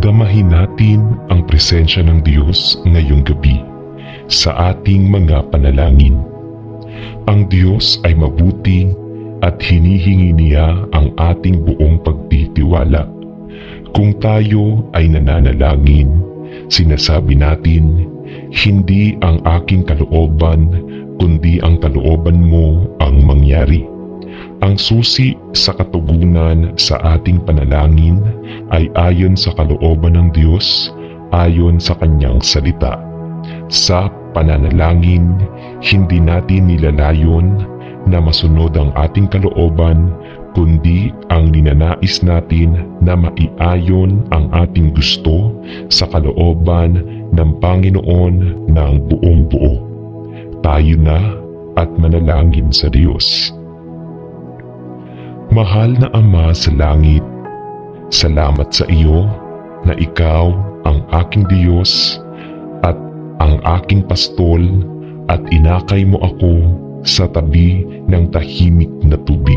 Damahin natin ang presensya ng Diyos ngayong gabi sa ating mga panalangin. Ang Diyos ay mabuti at hinihingi niya ang ating buong pagtitiwala. Kung tayo ay nananalangin, sinasabi natin, hindi ang aking kalooban, kundi ang kalooban mo ang mangyari. Ang susi sa katugunan sa ating panalangin ay ayon sa kalooban ng Diyos, ayon sa Kanyang salita. Sa pananalangin, hindi natin nilalayon na masunod ang ating kalooban, kundi ang ninanais natin na maiayon ang ating gusto sa kalooban ng Panginoon ng buong buo. Tayo na at manalangin sa Diyos. Mahal na Ama sa langit, salamat sa iyo na ikaw ang aking Diyos at ang aking pastol at inakay mo ako sa tabi ng tahimik na tubig.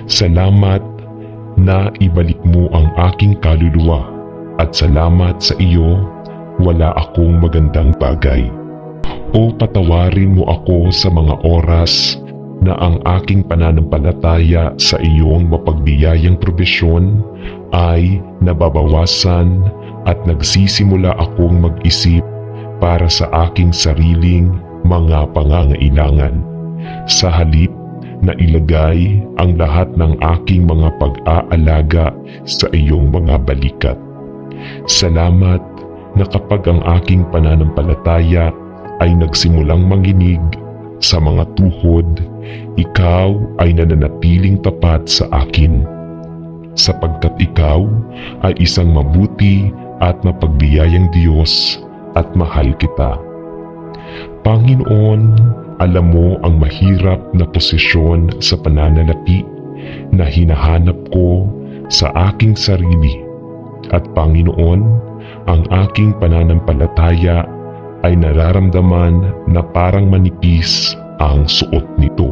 Salamat na ibalik mo ang aking kaluluwa at salamat sa iyo wala akong magandang bagay. O patawarin mo ako sa mga oras na ang aking pananampalataya sa iyong mapagbiyayang probisyon ay nababawasan at nagsisimula akong mag-isip para sa aking sariling mga pangangailangan. Sa halip na ilagay ang lahat ng aking mga pag-aalaga sa iyong mga balikat. Salamat na kapag ang aking pananampalataya ay nagsimulang manginig sa mga tuhod, ikaw ay nananatiling tapat sa akin, sapagkat ikaw ay isang mabuti at mapagbiyayang Diyos at mahal kita. Panginoon, alam mo ang mahirap na posisyon sa pananalapi na hinahanap ko sa aking sarili, at Panginoon, ang aking pananampalataya ay nararamdaman na parang manipis ang suot nito.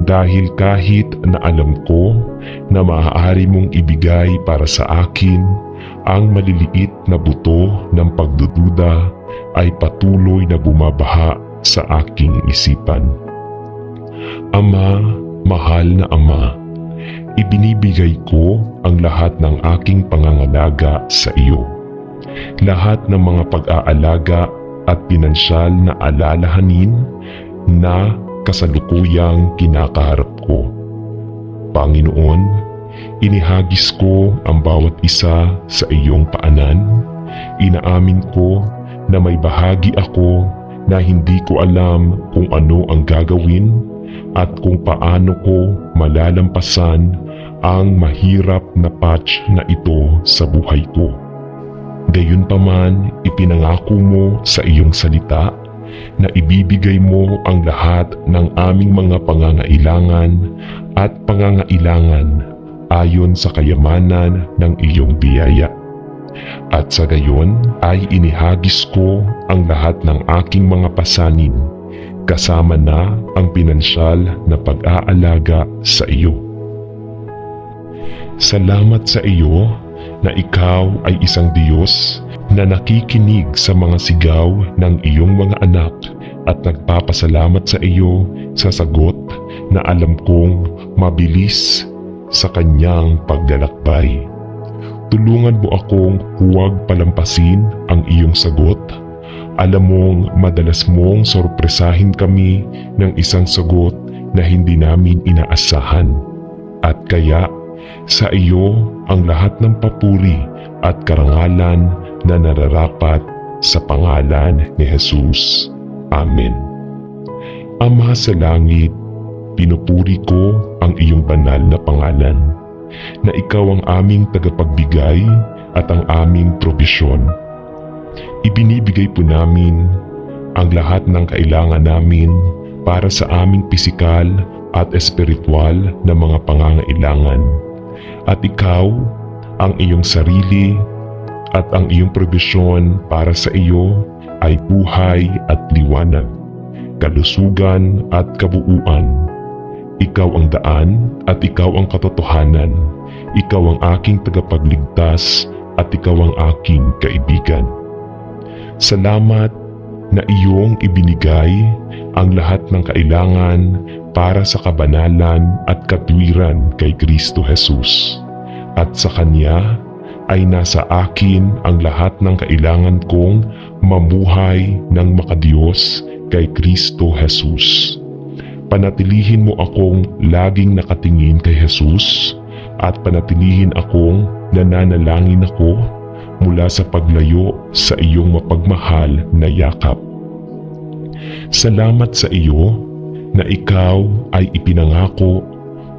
Dahil kahit na alam ko na maaari mong ibigay para sa akin ang maliliit na buto ng pagdududa, ay patuloy na bumabaha sa aking isipan. Ama, mahal na Ama, ibinibigay ko ang lahat ng aking pangangalaga sa iyo. Lahat ng mga pag-aalaga at pinansyal na alalahanin na kasalukuyang kinakaharap ko. Panginoon, inihagis ko ang bawat isa sa iyong paanan. Inaamin ko na may bahagi ako na hindi ko alam kung ano ang gagawin at kung paano ko malalampasan ang mahirap na patch na ito sa buhay ko. Gayunpaman, ipinangako mo sa iyong salita na ibibigay mo ang lahat ng aming mga pangangailangan at pangangailangan ayon sa kayamanan ng iyong biyaya. At sa gayon ay inihagis ko ang lahat ng aking mga pasanin, kasama na ang pinansyal na pag-aalaga sa iyo. Salamat sa iyo na ikaw ay isang Diyos na nakikinig sa mga sigaw ng iyong mga anak at nagpapasalamat sa iyo sa sagot na alam kong mabilis sa kanyang paglalakbay. Tulungan mo akong huwag palampasin ang iyong sagot. Alam mong madalas mong sorpresahin kami ng isang sagot na hindi namin inaasahan. At kaya sa iyo ang lahat ng papuri at karangalan na nararapat sa pangalan ni Jesus. Amen. Ama sa langit, pinupuri ko ang iyong banal na pangalan, na ikaw ang aming tagapagbigay at ang aming probisyon. Ibinibigay po namin ang lahat ng kailangan namin para sa aming pisikal at espiritual na mga pangangailangan. At ikaw, ang iyong sarili at ang iyong probisyon para sa iyo ay buhay at liwanag, kalusugan at kabuuan. Ikaw ang daan at ikaw ang katotohanan. Ikaw ang aking tagapagligtas at ikaw ang aking kaibigan. Salamat na iyong ibinigay ang lahat ng kailangan para sa kabanalan at katwiran kay Kristo Jesus. At sa Kanya ay nasa akin ang lahat ng kailangan kong mamuhay ng makadiyos kay Kristo Jesus. Panatilihin mo akong laging nakatingin kay Jesus at panatilihin akong nananalangin ako mula sa paglayo sa iyong mapagmahal na yakap. Salamat sa iyo na ikaw ay ipinangako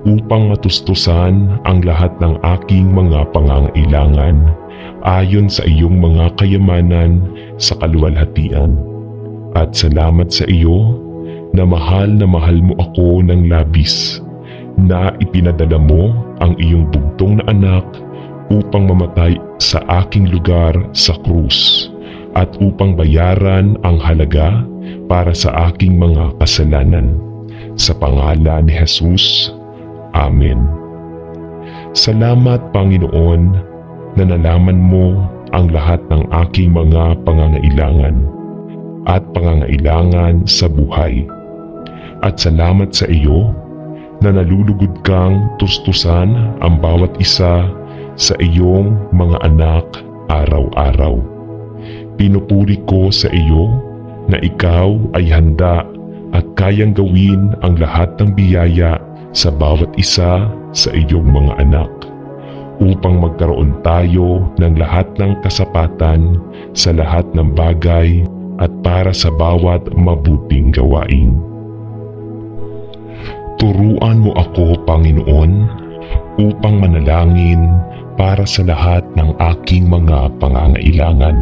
upang matustusan ang lahat ng aking mga pangangailangan ayon sa iyong mga kayamanan sa kaluwalhatian. At salamat sa iyo na mahal mo ako ng labis, na ipinadala mo ang iyong bugtong na anak upang mamatay sa aking lugar sa krus at upang bayaran ang halaga para sa aking mga kasalanan. Sa pangalan ni Jesus, Amen. Salamat, Panginoon, na nalaman mo ang lahat ng aking mga pangangailangan at pangangailangan sa buhay. At salamat sa iyo na nalulugod kang tustusan ang bawat isa sa iyong mga anak araw-araw. Pinupuri ko sa iyo na ikaw ay handa at kayang gawin ang lahat ng biyaya sa bawat isa sa iyong mga anak upang magkaroon tayo ng lahat ng kasapatan sa lahat ng bagay at para sa bawat mabuting gawain. Turuan mo ako, Panginoon, upang manalangin para sa lahat ng aking mga pangangailangan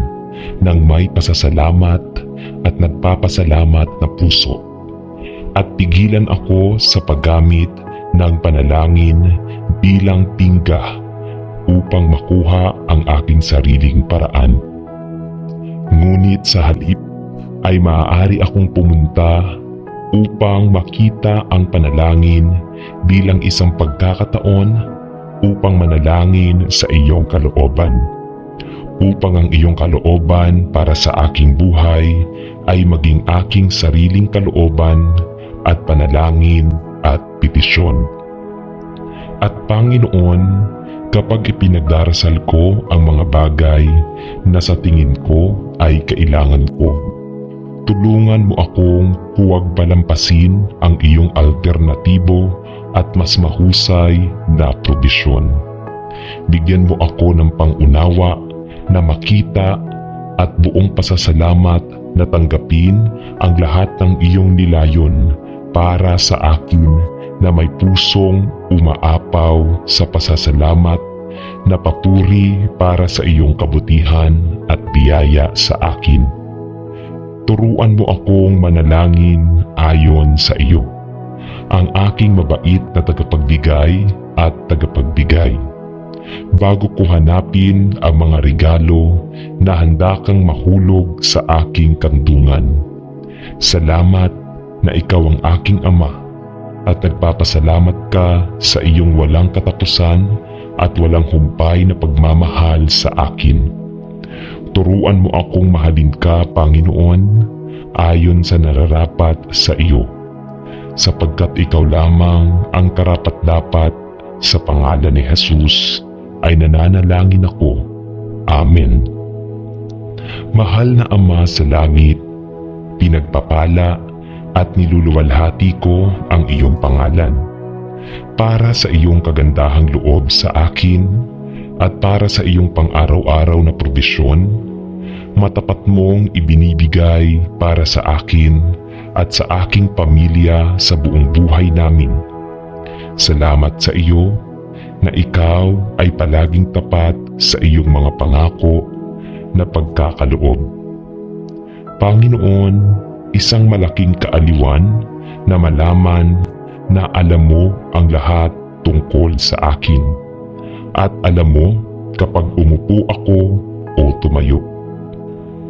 ng may pasasalamat at nagpapasalamat na puso. At pigilan ako sa paggamit ng panalangin bilang tingga upang makuha ang aking sariling paraan. Ngunit sa halip ay maaari akong pumunta upang makita ang panalangin bilang isang pagkakataon upang manalangin sa iyong kalooban, upang ang iyong kalooban para sa aking buhay ay maging aking sariling kalooban at panalangin at petisyon. At Panginoon, kapag ipinagdarasal ko ang mga bagay na sa tingin ko ay kailangan ko, tulungan mo akong huwag palampasin ang iyong alternatibo at mas mahusay na probisyon. Bigyan mo ako ng pangunawa na makita at buong pasasalamat na tanggapin ang lahat ng iyong nilayon para sa akin na may pusong umaapaw sa pasasalamat na papuri para sa iyong kabutihan at biyaya sa akin. Turuan mo akong manalangin ayon sa iyo, ang aking mabait na tagapagbigay at tagapagbigay, bago ko hanapin ang mga regalo na handa kang mahulog sa aking kandungan. Salamat na ikaw ang aking ama at nagpapasalamat ka sa iyong walang katapusan at walang humpay na pagmamahal sa akin. Turuan mo akong mahalin ka, Panginoon, ayon sa nararapat sa iyo, sapagkat ikaw lamang ang karapat-dapat. Sa pangalan ni Jesus ay nananalangin ako. Amen. Mahal na Ama sa langit, pinagpapala at niluluwalhati ko ang iyong pangalan para sa iyong kagandahang loob sa akin at para sa iyong pang-araw-araw na probisyon. Matapat mong ibinibigay para sa akin at sa aking pamilya sa buong buhay namin. Salamat sa iyo na ikaw ay palaging tapat sa iyong mga pangako na pagkakaloob. Panginoon, isang malaking kaaliwan na malaman na alam mo ang lahat tungkol sa akin at alam mo kapag umupo ako o tumayo.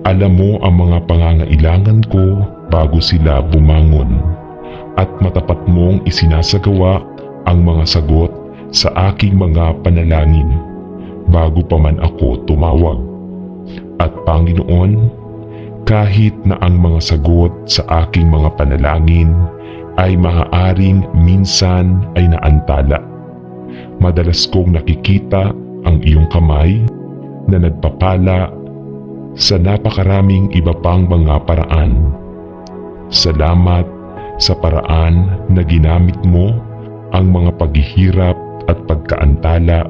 Alam mo ang mga pangangailangan ko bago sila bumangon at matapat mong isinasagawa ang mga sagot sa aking mga panalangin bago pa man ako tumawag. At Panginoon, kahit na ang mga sagot sa aking mga panalangin ay maaaring minsan ay naantala, madalas kong nakikita ang iyong kamay na nagpapala sa napakaraming iba pang mga paraan. Salamat sa paraan na ginamit mo ang mga paghihirap at pagkaantala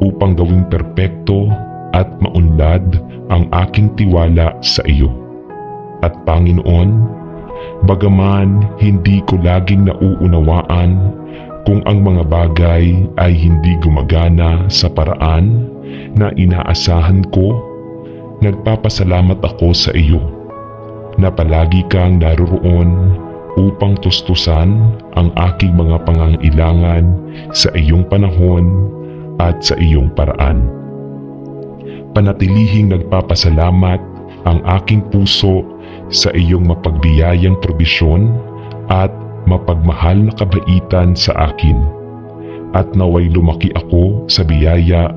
upang gawing perpekto at maunlad ang aking tiwala sa iyo. At Panginoon, bagaman hindi ko laging nauunawaan kung ang mga bagay ay hindi gumagana sa paraan na inaasahan ko, nagpapasalamat ako sa iyo na palagi kang naroroon upang tustusan ang aking mga pangangailangan sa iyong panahon at sa iyong paraan. Panatilihing nagpapasalamat ang aking puso sa iyong mapagbiyayang probisyon at mapagmahal na kabaitan sa akin. At naway lumaki ako sa biyaya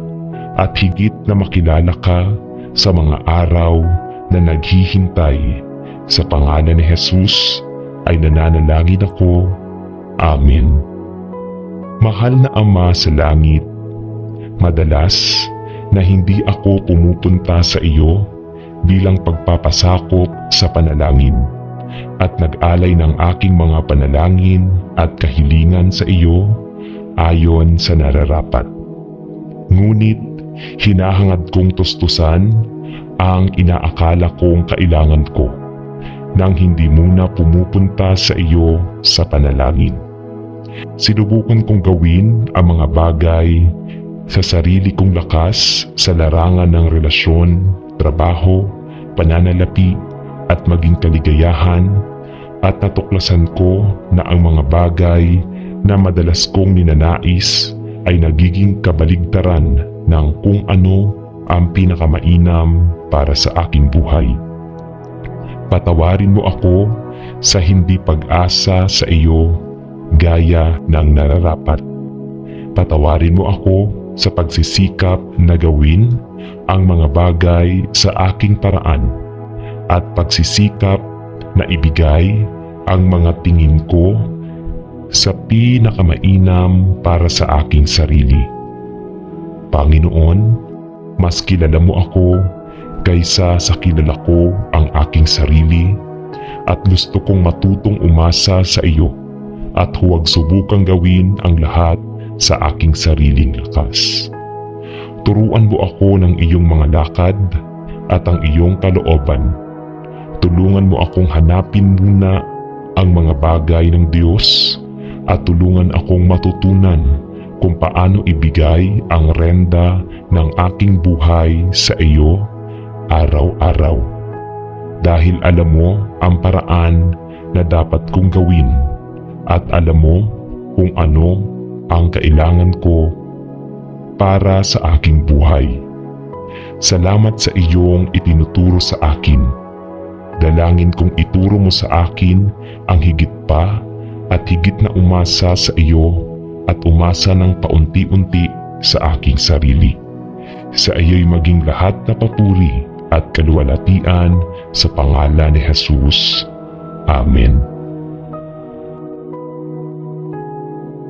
at higit na makilala ka sa mga araw na naghihintay. Sa pangalan ni Jesus ay nananalangin ako. Amen. Mahal na Ama sa langit, madalas na hindi ako pumupunta sa iyo bilang pagpapasakop sa panalangin at nag-alay ng aking mga panalangin at kahilingan sa iyo ayon sa nararapat. Ngunit hinahangad kong tustusan ang inaakala kong kailangan ko nang hindi muna pumupunta sa iyo sa panalangin. Sinubukan kong gawin ang mga bagay sa sarili kong lakas sa larangan ng relasyon, trabaho, pananalapi at maging kaligayahan, at natuklasan ko na ang mga bagay na madalas kong ninanais ay nagiging kabaligtaran ng kung ano ang pinakamainam para sa aking buhay. Patawarin mo ako sa hindi pag-asa sa iyo gaya ng nararapat. Patawarin mo ako sa pagsisikap na gawin ang mga bagay sa aking paraan at pagsisikap na ibigay ang mga tingin ko sa pinakamainam para sa aking sarili. Panginoon, mas kilala mo ako kaysa sa kilala ko ang aking sarili at gusto kong matutong umasa sa iyo at huwag subukang gawin ang lahat sa aking sariling lakas. Turuan mo ako ng iyong mga lakad at ang iyong kalooban. Tulungan mo akong hanapin muna ang mga bagay ng Diyos at tulungan akong matutunan kung paano ibigay ang renda ng aking buhay sa iyo araw-araw. Dahil alam mo ang paraan na dapat kong gawin at alam mo kung ano ang kailangan ko para sa aking buhay. Salamat sa iyong itinuturo sa akin. Dalangin kong ituro mo sa akin ang higit pa at higit na umasa sa iyo at umasa ng paunti-unti sa aking sarili. Sa iyo'y maging lahat na papuri at kaluwalhatian sa pangalan ni Jesus. Amen.